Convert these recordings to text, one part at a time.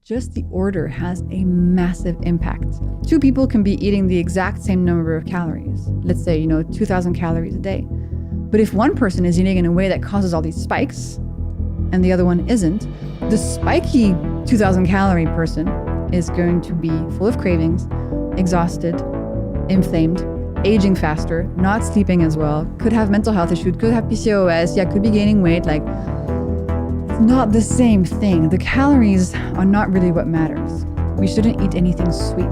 Just the order has a massive impact. Two people can be eating the exact same number of calories. Let's say, 2,000 calories a day. But if one person is eating in a way that causes all these spikes and the other one isn't, the spiky 2,000 calorie person is going to be full of cravings, exhausted, inflamed, aging faster, not sleeping as well, could have mental health issues, could have PCOS, could be gaining weight. It's not the same thing. The calories are not really what matters. We shouldn't eat anything sweet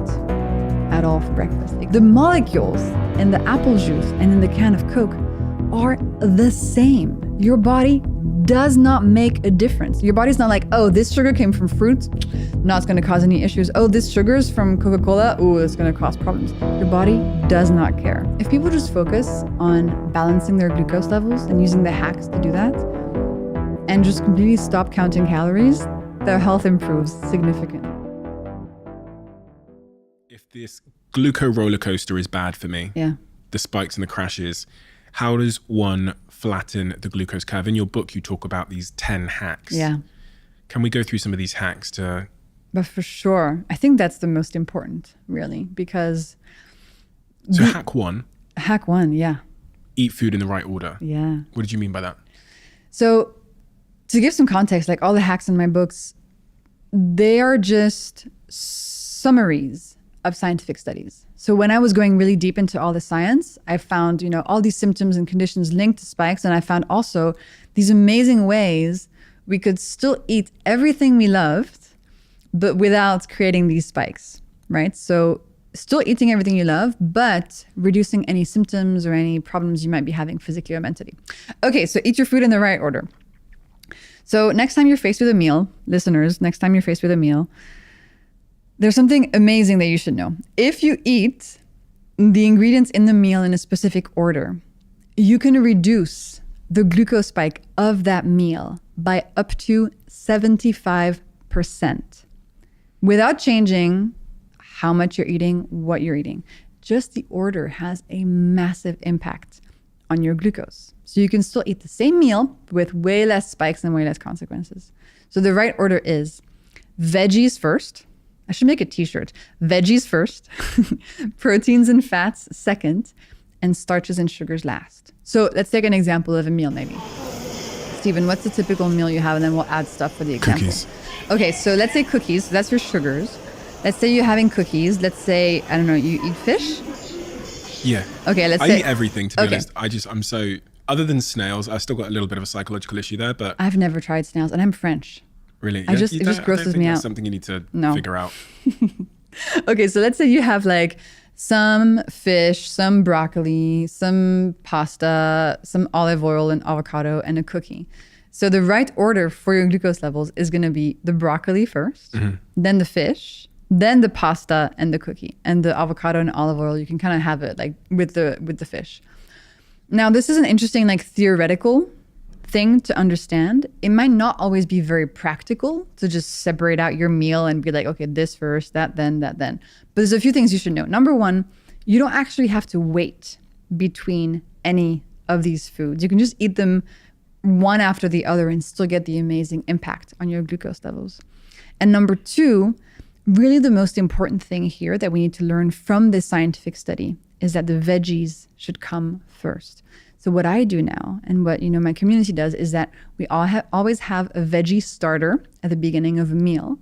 at all for breakfast. The molecules in the apple juice and in the can of Coke are the same. Your body does not make a difference. Your body's not like, oh, this sugar came from fruit, not it's going to cause any issues. Oh, this sugar is from Coca-Cola, oh, it's going to cause problems. Your body does not care. If people just focus on balancing their glucose levels and using the hacks to do that, and just completely stop counting calories, their health improves significantly. If this glucose roller coaster is bad for me, the spikes and the crashes, how does one flatten the glucose curve? In your book, you talk about these 10 hacks. Yeah. Can we go through some of these hacks to... But for sure, I think that's the most important, really, because... So hack one. Hack one, yeah. Eat food in the right order. Yeah. What did you mean by that? So to give some context, like all the hacks in my books, they are just summaries of scientific studies. So when I was going really deep into all the science, I found, all these symptoms and conditions linked to spikes. And I found also these amazing ways we could still eat everything we loved, but without creating these spikes, right? So still eating everything you love, but reducing any symptoms or any problems you might be having physically or mentally. Okay, so eat your food in the right order. So next time you're faced with a meal, listeners, next time you're faced with a meal, there's something amazing that you should know. If you eat the ingredients in the meal in a specific order, you can reduce the glucose spike of that meal by up to 75% without changing how much you're eating, what you're eating. Just the order has a massive impact on your glucose. So you can still eat the same meal with way less spikes and way less consequences. So the right order is veggies first. I should make a t-shirt. Veggies first, proteins and fats second, and starches and sugars last. So let's take an example of a meal maybe. Steven, what's the typical meal you have? And then we'll add stuff for the example. Cookies. Okay, so let's say cookies. So that's your sugars. Let's say you're having cookies. Let's say, I don't know, you eat fish? Yeah. Okay, I eat everything, to be honest. I'm so... Other than snails, I've still got a little bit of a psychological issue there, but... I've never tried snails, and I'm French. Really? It just grosses me out. That's something you need to figure out. Okay, so let's say you have like some fish, some broccoli, some pasta, some olive oil and avocado, and a cookie. So the right order for your glucose levels is going to be the broccoli first, then the fish, then the pasta and the cookie, and the avocado and olive oil. You can kind of have it like with the fish. Now, this is an interesting like theoretical thing to understand. It might not always be very practical to just separate out your meal and be like, okay, this first, that then, that then. But there's a few things you should know. Number one, you don't actually have to wait between any of these foods. You can just eat them one after the other and still get the amazing impact on your glucose levels. And number two, really the most important thing here that we need to learn from this scientific study is that the veggies should come first. So what I do now and what my community does is that we always have a veggie starter at the beginning of a meal,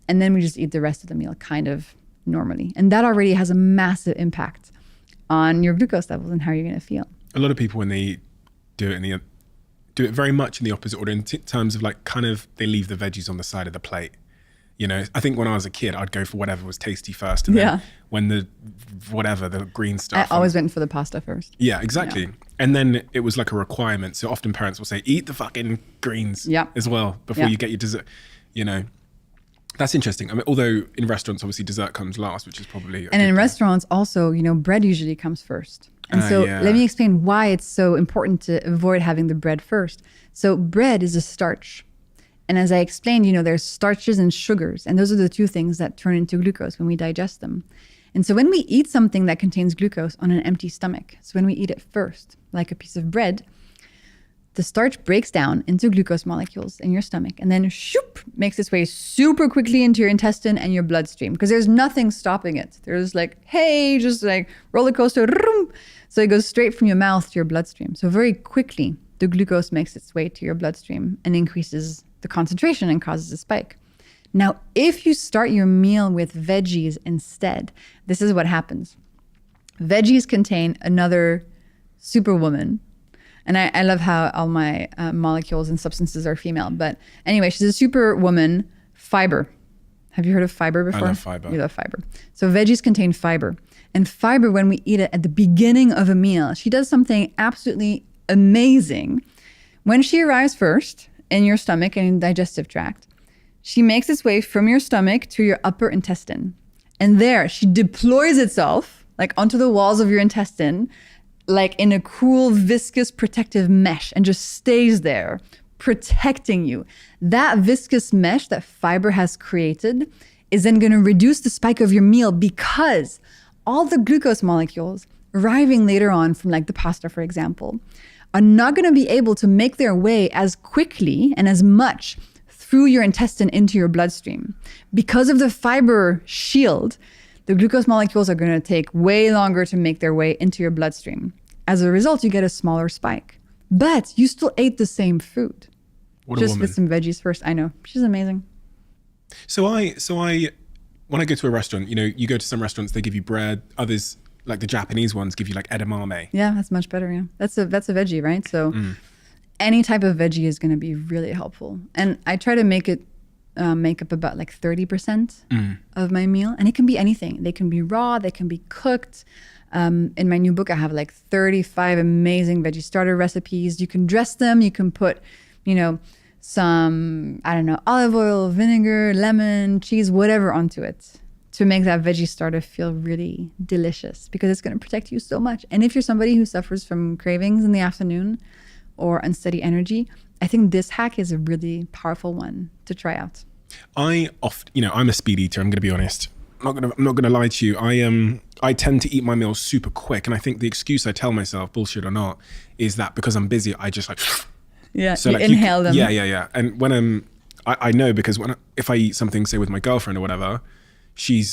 and then we just eat the rest of the meal kind of normally. And that already has a massive impact on your glucose levels and how you're going to feel. A lot of people, when they do it very much in the opposite order in terms of like kind of they leave the veggies on the side of the plate. I think when I was a kid, I'd go for whatever was tasty first. And then when the green stuff. I always went for the pasta first. Yeah, exactly. Yeah. And then it was like a requirement. So often parents will say, eat the fucking greens as well before you get your dessert. That's interesting. I mean, although in restaurants, obviously dessert comes last, which is probably... And in restaurants also, bread usually comes first. And so let me explain why it's so important to avoid having the bread first. So bread is a starch. And as I explained, there's starches and sugars, and those are the two things that turn into glucose when we digest them. And so when we eat something that contains glucose on an empty stomach, so when we eat it first, like a piece of bread, the starch breaks down into glucose molecules in your stomach and then shoop, makes its way super quickly into your intestine and your bloodstream because there's nothing stopping it. There's like, hey, just like roller coaster. So it goes straight from your mouth to your bloodstream. So very quickly, the glucose makes its way to your bloodstream and increases the concentration and causes a spike. Now, if you start your meal with veggies instead, this is what happens. Veggies contain another superwoman. And I love how all my molecules and substances are female. But anyway, she's a superwoman, fiber. Have you heard of fiber before? I love fiber. You love fiber. So veggies contain fiber. And fiber, when we eat it at the beginning of a meal, she does something absolutely amazing. When she arrives first in your stomach and digestive tract, she makes its way from your stomach to your upper intestine. And there, she deploys itself like onto the walls of your intestine, like in a cool, viscous, protective mesh, and just stays there, protecting you. That viscous mesh that fiber has created is then going to reduce the spike of your meal because all the glucose molecules arriving later on from like the pasta, for example, are not going to be able to make their way as quickly and as much through your intestine into your bloodstream. Because of the fiber shield, the glucose molecules are going to take way longer to make their way into your bloodstream. As a result, you get a smaller spike. But you still ate the same food. What just a woman. with some veggies first. I know. She's amazing. So I, when I go to a restaurant, you know, you go to some restaurants, they give you bread. Others, like the Japanese ones, give you like edamame. Yeah, that's much better. Yeah, that's a veggie, right? So any type of veggie is going to be really helpful. And I try to make it make up about like 30% of my meal. And it can be anything. They can be raw, they can be cooked. In my new book, I have like 35 amazing veggie starter recipes. You can dress them. You can put, you know, some, I don't know, olive oil, vinegar, lemon, cheese, whatever onto it to make that veggie starter feel really delicious because it's going to protect you so much. And if you're somebody who suffers from cravings in the afternoon or unsteady energy, I think this hack is a really powerful one to try out. I'm a speed eater. I'm going to be honest. I'm not gonna lie to you. I tend to eat my meals super quick, and I think the excuse I tell myself, bullshit or not, is that because I'm busy, I just like so you like inhale them. Yeah. And when I know because if I eat something, say with my girlfriend or whatever, she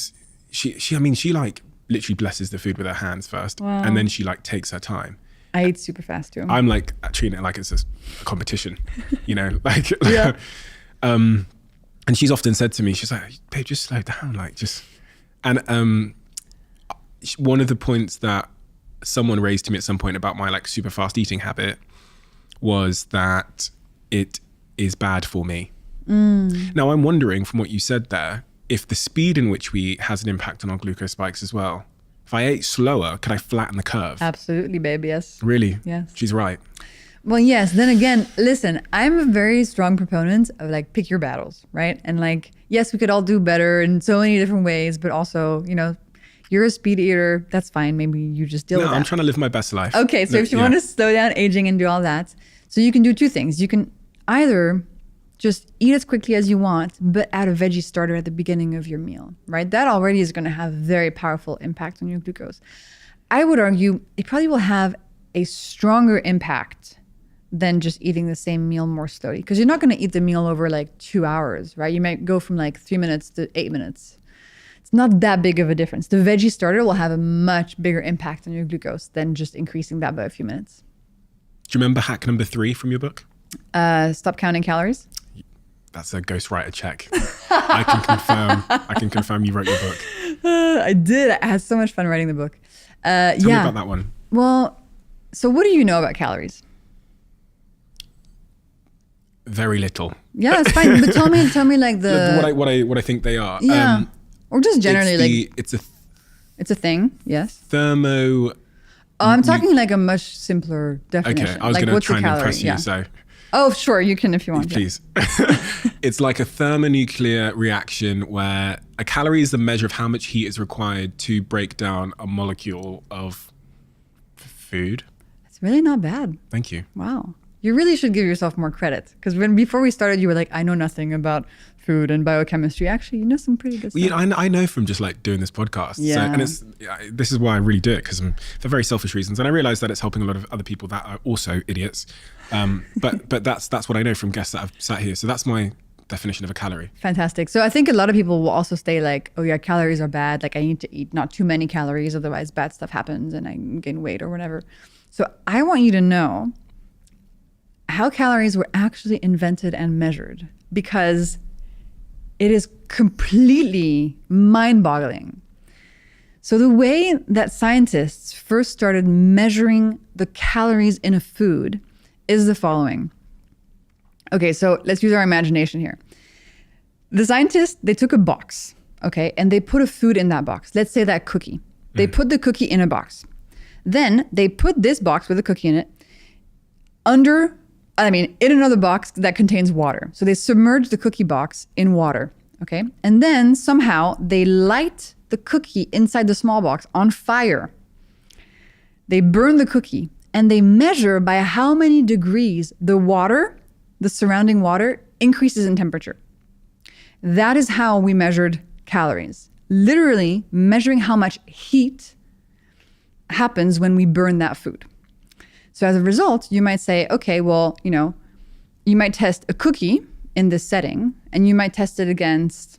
like literally blesses the food with her hands first, and then she like takes her time. I eat super fast too. I'm like treating it like it's a competition, you know, like yeah. And she's often said to me, she's like, babe, just slow down, like just. And one of the points that someone raised to me at some point about my like super fast eating habit was that it is bad for me. Now I'm wondering from what you said there, if the speed in which we eat has an impact on our glucose spikes as well. If I ate slower, could I flatten the curve? Absolutely, babe, yes. Really? Yes. She's right. Well, yes. Then again, listen, I'm a very strong proponent of like, pick your battles, right? And like, yes, we could all do better in so many different ways, but also, you know, you're a speed eater. That's fine. Maybe you just deal with that. No, I'm trying to live my best life. Okay. So if you want to slow down aging and do all that, so you can do two things. You can either just eat as quickly as you want, but add a veggie starter at the beginning of your meal, right? That already is going to have very powerful impact on your glucose. I would argue it probably will have a stronger impact than just eating the same meal more slowly. Because you're not going to eat the meal over like 2 hours, right? You might go from like 3 minutes to 8 minutes. It's not that big of a difference. The veggie starter will have a much bigger impact on your glucose than just increasing that by a few minutes. Do you remember hack number 3 from your book? Stop counting calories. That's a ghostwriter check. I can confirm you wrote your book. I did. I had so much fun writing the book. Tell me about that one. Well, so what do you know about calories? Very little. Yeah, it's fine. But tell me like the what I think they are. Yeah, or just generally it's a thing. Yes. Thermo. Oh, I'm talking like a much simpler definition. Okay, I was like, going to try and calorie? impress you. Yeah. So. Oh, sure, you can if you want. Please. It's like a thermonuclear reaction where a calorie is the measure of how much heat is required to break down a molecule of food. It's really not bad. Thank you. Wow. You really should give yourself more credit because before we started, you were like, I know nothing about food and biochemistry, actually, you know some pretty good stuff. I know from just like doing this podcast. Yeah. So, and this is why I really do it, because for very selfish reasons. And I realize that it's helping a lot of other people that are also idiots. But that's what I know from guests that have sat here. So that's my definition of a calorie. Fantastic. So I think a lot of people will also say like, oh yeah, calories are bad. Like I need to eat not too many calories, otherwise bad stuff happens and I gain weight or whatever. So I want you to know how calories were actually invented and measured, because it is completely mind-boggling. So the way that scientists first started measuring the calories in a food is the following. Okay, so let's use our imagination here. The scientists, they took a box, okay, and they put a food in that box. Let's say that cookie. They put the cookie in a box. Then they put this box with a cookie in it in another box that contains water. So they submerge the cookie box in water, okay? And then somehow they light the cookie inside the small box on fire. They burn the cookie and they measure by how many degrees the surrounding water increases in temperature. That is how we measured calories. Literally measuring how much heat happens when we burn that food. So as a result, you might say, okay, well, you might test a cookie in this setting and you might test it against,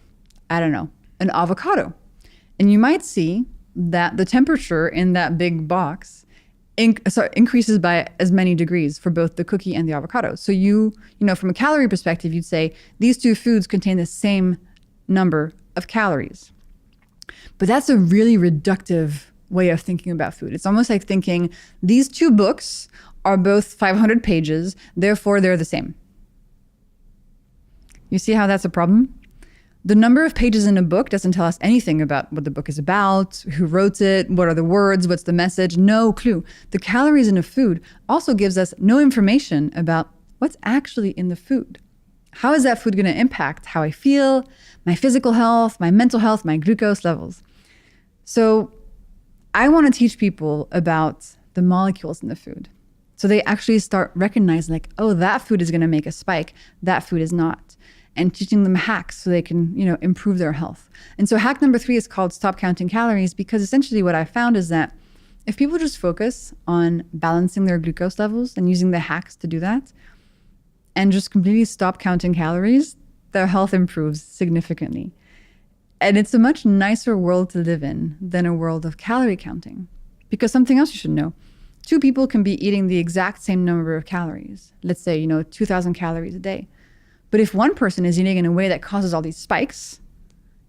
an avocado. And you might see that the temperature in that big box increases by as many degrees for both the cookie and the avocado. So from a calorie perspective, you'd say these two foods contain the same number of calories. But that's a really reductive way of thinking about food. It's almost like thinking these two books are both 500 pages, therefore they're the same. You see how that's a problem? The number of pages in a book doesn't tell us anything about what the book is about, who wrote it, what are the words, what's the message, no clue. The calories in a food also gives us no information about what's actually in the food. How is that food going to impact how I feel, my physical health, my mental health, my glucose levels? So I want to teach people about the molecules in the food. So they actually start recognizing like, oh, that food is going to make a spike, that food is not. And teaching them hacks so they can, improve their health. And so hack number 3 is called stop counting calories, because essentially what I found is that if people just focus on balancing their glucose levels and using the hacks to do that, and just completely stop counting calories, their health improves significantly. And it's a much nicer world to live in than a world of calorie counting. Because something else you should know, 2 people can be eating the exact same number of calories. Let's say, 2,000 calories a day. But if one person is eating in a way that causes all these spikes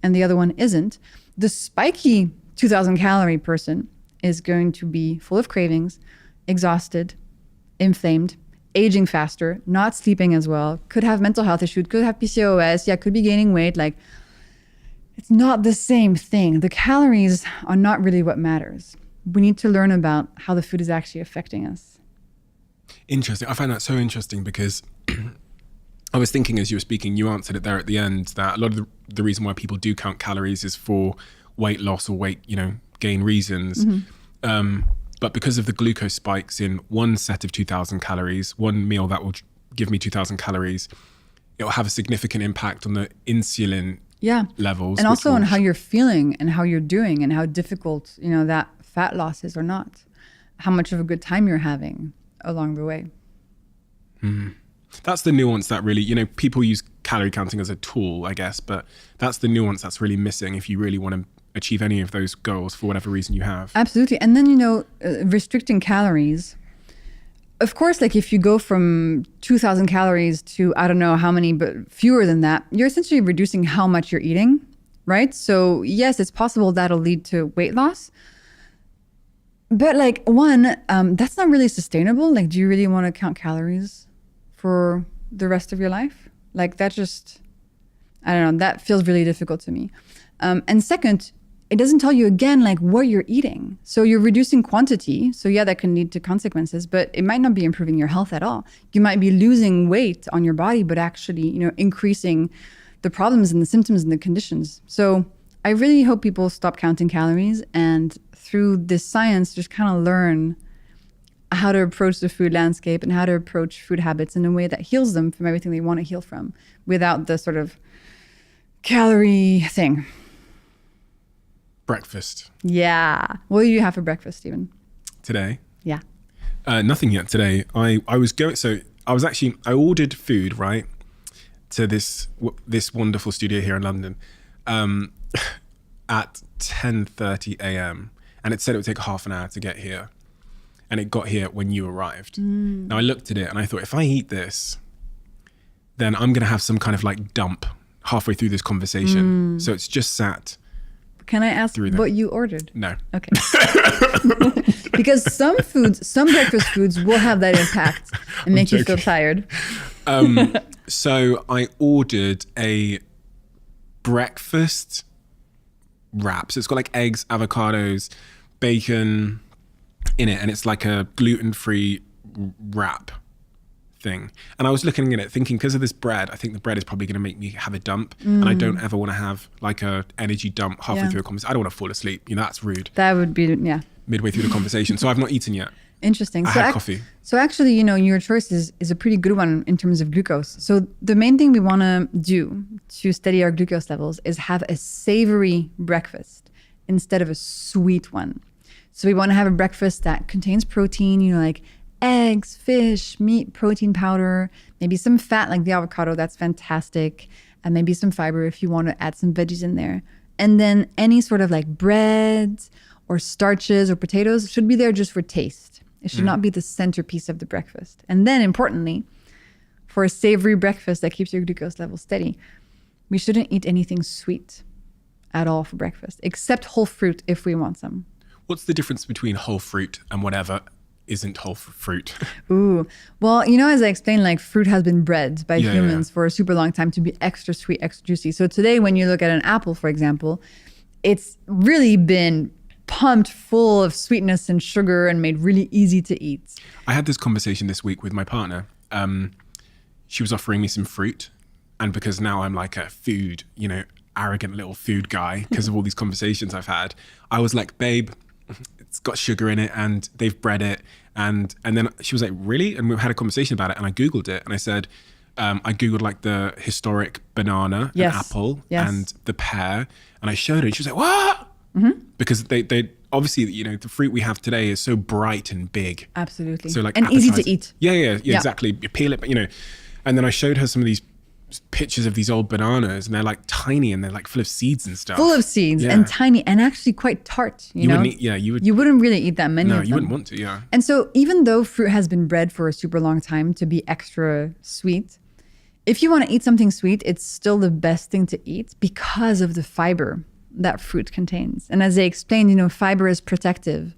and the other one isn't, the spiky 2,000 calorie person is going to be full of cravings, exhausted, inflamed, aging faster, not sleeping as well, could have mental health issues, could have PCOS, could be gaining weight. Like, it's not the same thing. The calories are not really what matters. We need to learn about how the food is actually affecting us. Interesting. I find that so interesting because I was thinking as you were speaking, you answered it there at the end, that a lot of the reason why people do count calories is for weight loss or weight, gain reasons. Mm-hmm. But because of the glucose spikes in one set of 2,000 calories, one meal that will give me 2,000 calories, it will have a significant impact on the insulin levels. And also on how you're feeling and how you're doing and how difficult, that fat loss is or not. How much of a good time you're having along the way. Mm. That's the nuance that really, people use calorie counting as a tool, I guess, but that's the nuance that's really missing if you really want to achieve any of those goals for whatever reason you have. Absolutely. And then, restricting calories, of course, like if you go from 2,000 calories to, I don't know how many, but fewer than that, you're essentially reducing how much you're eating, right? So yes, it's possible that'll lead to weight loss. But that's not really sustainable. Like, do you really want to count calories for the rest of your life? Like that just, I don't know, that feels really difficult to me. And second, it doesn't tell you again, like what you're eating. So you're reducing quantity. So that can lead to consequences, but it might not be improving your health at all. You might be losing weight on your body, but actually, increasing the problems and the symptoms and the conditions. So I really hope people stop counting calories and through this science, just kind of learn how to approach the food landscape and how to approach food habits in a way that heals them from everything they want to heal from without the sort of calorie thing. Breakfast. Yeah. What do you have for breakfast, Stephen? Today? Yeah. Nothing yet today. I ordered food, right, to this wonderful studio here in London at 10:30 a.m. and it said it would take half an hour to get here. And it got here when you arrived. Now I looked at it and I thought, if I eat this, then I'm going to have some kind of like dump halfway through this conversation. So it's just sat. Can I ask what you ordered? No. Okay. Because some breakfast foods will have that impact and make you feel tired. So I ordered a breakfast wrap. So it's got like eggs, avocados, bacon in it, and it's like a gluten-free wrap thing. And I was looking at it thinking, because of this bread, I think the bread is probably going to make me have a dump. And I don't ever want to have like a energy dump halfway through a conversation. I don't want to fall asleep. That's rude. That would be, midway through the conversation. So I've not eaten yet. Interesting. I had coffee. So actually, your choice is a pretty good one in terms of glucose. So the main thing we want to do to steady our glucose levels is have a savory breakfast instead of a sweet one. So we want to have a breakfast that contains protein, like eggs, fish, meat, protein powder, maybe some fat like the avocado, that's fantastic, and maybe some fiber if you want to add some veggies in there. And then any sort of like breads or starches or potatoes should be there just for taste. It should not be the centerpiece of the breakfast. And then importantly, for a savory breakfast that keeps your glucose level steady, we shouldn't eat anything sweet at all for breakfast, except whole fruit if we want some. What's the difference between whole fruit and whatever isn't whole fruit? Ooh, well, as I explained, like fruit has been bred by humans for a super long time to be extra sweet, extra juicy. So today, when you look at an apple, for example, it's really been pumped full of sweetness and sugar and made really easy to eat. I had this conversation this week with my partner. She was offering me some fruit. And because now I'm like a food, arrogant little food guy because of all these conversations I've had, I was like, babe, it's got sugar in it and they've bred it. And then she was like, really? And we had a conversation about it. And I Googled it and I said, I Googled like the historic banana, and apple, and the pear. And I showed her and she was like, what? Because they obviously, the fruit we have today is so bright and big. Absolutely. So like and easy to eat. Yeah, exactly. You peel it, but and then I showed her some of these pictures of these old bananas and they're like tiny and they're like full of seeds and stuff. Full of seeds and tiny and actually quite tart, you know? You wouldn't really eat that many of them. No, you wouldn't want to, And so even though fruit has been bred for a super long time to be extra sweet, if you want to eat something sweet, it's still the best thing to eat because of the fiber that fruit contains. And as I explained, fiber is protective.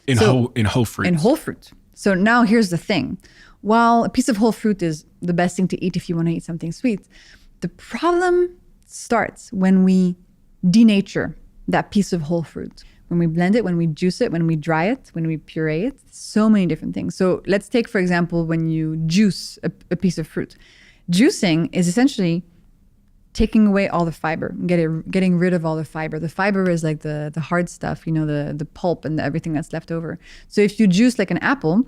In whole fruit. In whole fruit. So now here's the thing. While a piece of whole fruit is the best thing to eat if you want to eat something sweet, the problem starts when we denature that piece of whole fruit. When we blend it, when we juice it, when we dry it, when we puree it, so many different things. So let's take, for example, when you juice a piece of fruit. Juicing is essentially taking away all the fiber, getting rid of all the fiber. The fiber is like the hard stuff, the pulp and everything that's left over. So if you juice like an apple,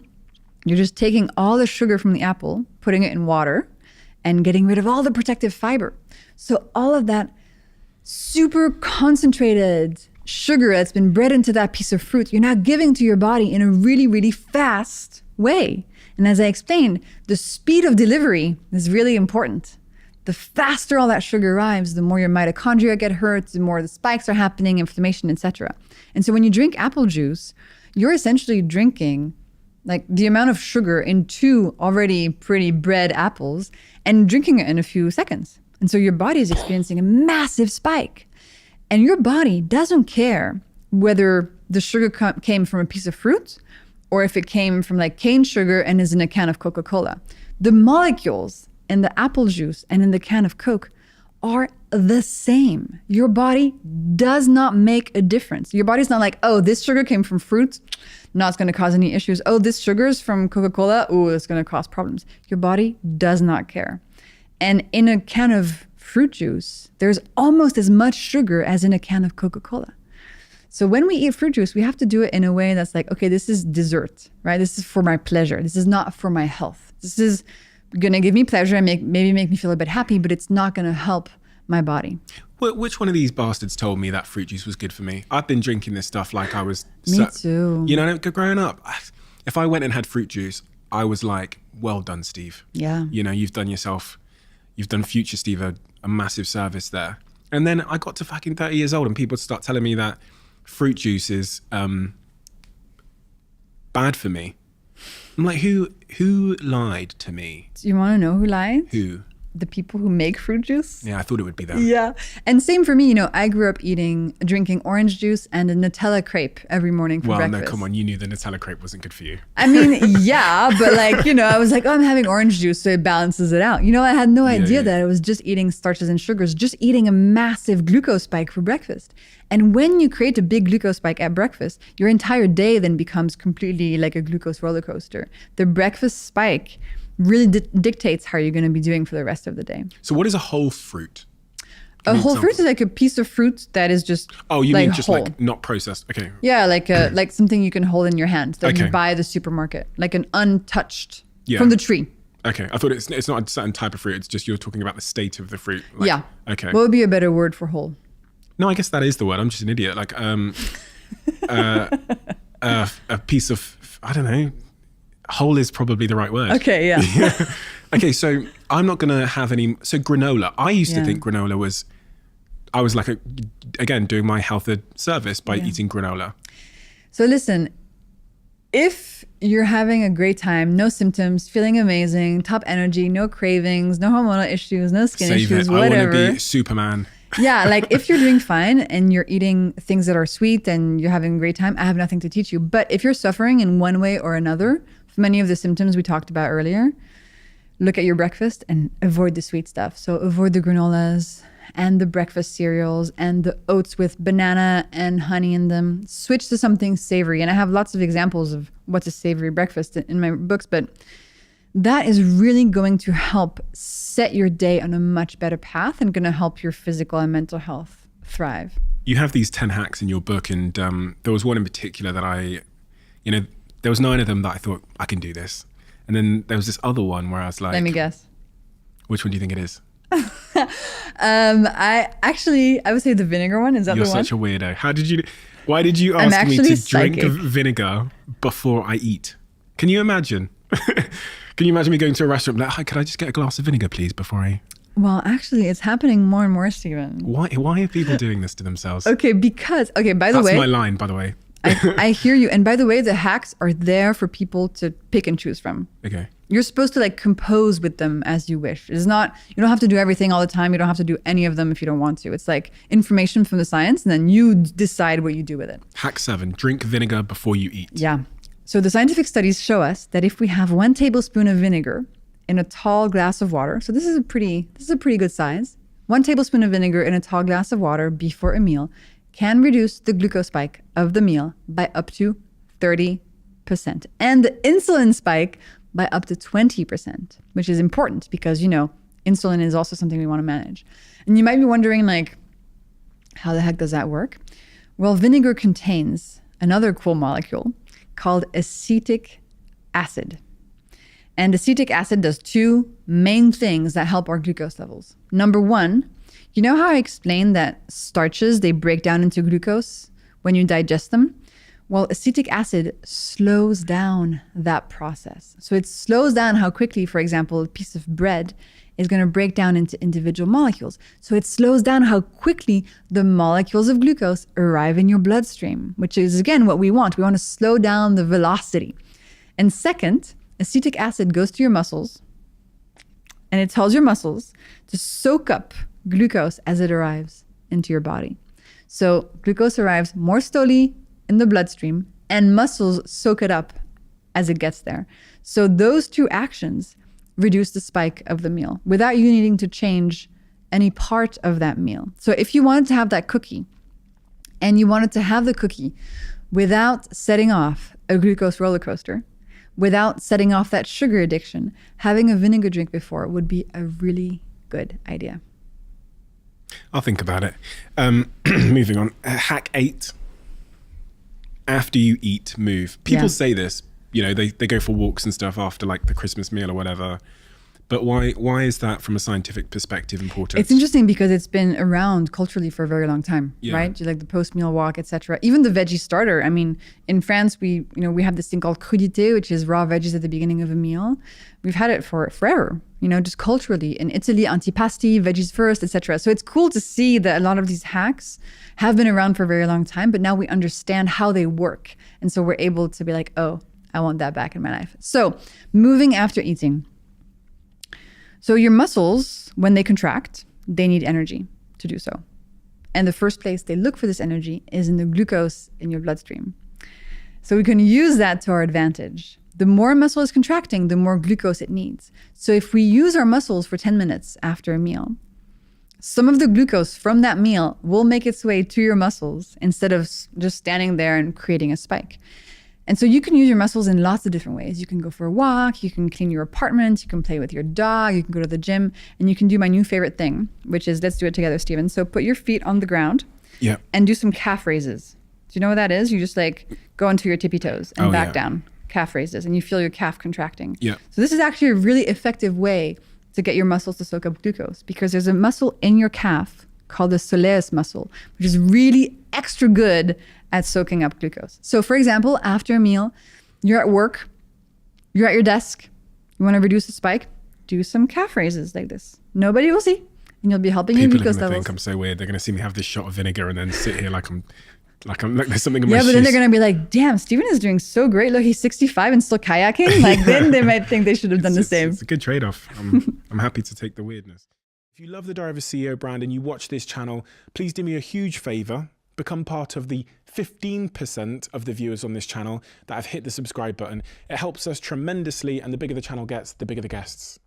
you're just taking all the sugar from the apple, putting it in water, and getting rid of all the protective fiber. So all of that super concentrated sugar that's been bred into that piece of fruit, you're now giving to your body in a really, really fast way. And as I explained, the speed of delivery is really important. The faster all that sugar arrives, the more your mitochondria get hurt, the more the spikes are happening, inflammation, etc. And so when you drink apple juice, you're essentially drinking like the amount of sugar in 2 already pretty bred apples and drinking it in a few seconds. And so your body is experiencing a massive spike. And your body doesn't care whether the sugar came from a piece of fruit or if it came from like cane sugar and is in a can of Coca-Cola. The molecules in the apple juice and in the can of Coke are the same. Your body does not make a difference. Your body's not like, oh, this sugar came from fruit, not going to cause any issues. Oh, this sugar's from Coca-Cola, oh, it's going to cause problems. Your body does not care. And in a can of fruit juice, there's almost as much sugar as in a can of Coca-Cola. So when we eat fruit juice, we have to do it in a way that's like, okay, this is dessert, right? This is for my pleasure. This is not for my health. This is going to give me pleasure and maybe make me feel a bit happy, but it's not going to help my body. Which one of these bastards told me that fruit juice was good for me? I've been drinking this stuff like I was... Me too. You know, growing up, if I went and had fruit juice, I was like, well done, Steve. Yeah. You know, you've done future Steve a massive service there. And then I got to fucking 30 years old and people start telling me that fruit juice is bad for me. I'm like, who lied to me? Do you want to know who lied? Who? The people who make fruit juice. Yeah, I thought it would be them. Yeah. And same for me, you know, I grew up drinking orange juice and a Nutella crepe every morning for breakfast. Well, no, come on. You knew the Nutella crepe wasn't good for you. I mean, yeah, but like, you know, I was like, oh, I'm having orange juice, so it balances it out. You know, I had no idea that I was just eating starches and sugars, just eating a massive glucose spike for breakfast. And when you create a big glucose spike at breakfast, your entire day then becomes completely like a glucose roller coaster. The breakfast spike really dictates how you're going to be doing for the rest of the day. So what is a whole fruit? A whole fruit is like a piece of fruit that is just you like mean just whole. like not processed? Okay. Yeah, like something you can hold in your hand that you buy at the supermarket, like an untouched from the tree. Okay, I thought it's not a certain type of fruit. It's just you're talking about the state of the fruit. Like, yeah. Okay. What would be a better word for whole? No, I guess that is the word. I'm just an idiot. Like a piece of, I don't know. Whole is probably the right word. Okay, yeah. Okay, so I'm not gonna have any. So granola. I used to think granola was. I was like, again, doing my health a service by eating granola. So listen, if you're having a great time, no symptoms, feeling amazing, top energy, no cravings, no hormonal issues, no skin issues, whatever. I want to be Superman. Yeah, like if you're doing fine and you're eating things that are sweet and you're having a great time, I have nothing to teach you. But if you're suffering in one way or another, from many of the symptoms we talked about earlier, look at your breakfast and avoid the sweet stuff. So avoid the granolas and the breakfast cereals and the oats with banana and honey in them. Switch to something savory. And I have lots of examples of what's a savory breakfast in my books, but that is really going to help set your day on a much better path and going to help your physical and mental health thrive. You have these 10 hacks in your book, and there was one in particular that there was 9 of them that I thought, I can do this. And then there was this other one where I was like... Let me guess. Which one do you think it is? I would say the vinegar one. Is that You're the one? You're such a weirdo. Why did you ask me to drink vinegar before I eat? Can you imagine? Can you imagine me going to a restaurant like, hi, could I just get a glass of vinegar, please, before I... Well, actually, it's happening more and more, Stephen. Why are people doing this to themselves? By the way... That's my line, by the way. I hear you. And by the way, the hacks are there for people to pick and choose from. Okay. You're supposed to like compose with them as you wish. It's not, you don't have to do everything all the time. You don't have to do any of them if you don't want to. It's like information from the science and then you decide what you do with it. Hack 7, drink vinegar before you eat. Yeah. So the scientific studies show us that if we have 1 tablespoon of vinegar in a tall glass of water, so this is a pretty good size, 1 tablespoon of vinegar in a tall glass of water before a meal can reduce the glucose spike of the meal by up to 30%. And the insulin spike by up to 20%, which is important because, you know, insulin is also something we want to manage. And you might be wondering, like, how the heck does that work? Well, vinegar contains another cool molecule called acetic acid. And acetic acid does 2 main things that help our glucose levels. Number 1, you know how I explained that starches, they break down into glucose when you digest them? Well, acetic acid slows down that process. So it slows down how quickly, for example, a piece of bread is going to break down into individual molecules. So it slows down how quickly the molecules of glucose arrive in your bloodstream, which is, again, what we want. We want to slow down the velocity. And second, acetic acid goes to your muscles and it tells your muscles to soak up glucose as it arrives into your body. So glucose arrives more slowly in the bloodstream and muscles soak it up as it gets there. So those 2 actions reduce the spike of the meal without you needing to change any part of that meal. So if you wanted to have that cookie and you wanted to have the cookie without setting off a glucose roller coaster, without setting off that sugar addiction, having a vinegar drink before would be a really good idea. I'll think about it. Moving on. Hack 8. After you eat, move. People say this, you know, they go for walks and stuff after like the Christmas meal or whatever. But why is that from a scientific perspective important? It's interesting because it's been around culturally for a very long time, right? Like the post-meal walk, etc. Even the veggie starter. I mean, in France, we have this thing called crudité, which is raw veggies at the beginning of a meal. We've had it for forever, just culturally. In Italy, antipasti, veggies first, etc. So it's cool to see that a lot of these hacks have been around for a very long time, but now we understand how they work. And so we're able to be like, oh, I want that back in my life. So moving after eating. So your muscles, when they contract, they need energy to do so. And the first place they look for this energy is in the glucose in your bloodstream. So we can use that to our advantage. The more muscle is contracting, the more glucose it needs. So if we use our muscles for 10 minutes after a meal, some of the glucose from that meal will make its way to your muscles instead of just standing there and creating a spike. And so you can use your muscles in lots of different ways. You can go for a walk, you can clean your apartment, you can play with your dog, you can go to the gym, and you can do my new favorite thing, which is, let's do it together, Steven. So put your feet on the ground and do some calf raises. Do you know what that is? You just like go into your tippy toes and back down, calf raises, and you feel your calf contracting. Yeah. So this is actually a really effective way to get your muscles to soak up glucose, because there's a muscle in your calf called the soleus muscle, which is really extra good at soaking up glucose. So for example, after a meal, you're at work, you're at your desk, you want to reduce the spike, do some calf raises like this. Nobody will see, and you'll be helping your glucose levels. People are going to think I'm so weird. They're going to see me have this shot of vinegar and then sit here like there's something in my shoes. Yeah, but then they're going to be like, damn, Steven is doing so great. Look, he's 65 and still kayaking. Like then they might think they should have done the same. It's a good trade-off. I'm happy to take the weirdness. If you love the Diary of a CEO brand and you watch this channel, please do me a huge favor. Become part of the 15% of the viewers on this channel that have hit the subscribe button. It helps us tremendously, and the bigger the channel gets, the bigger the guests.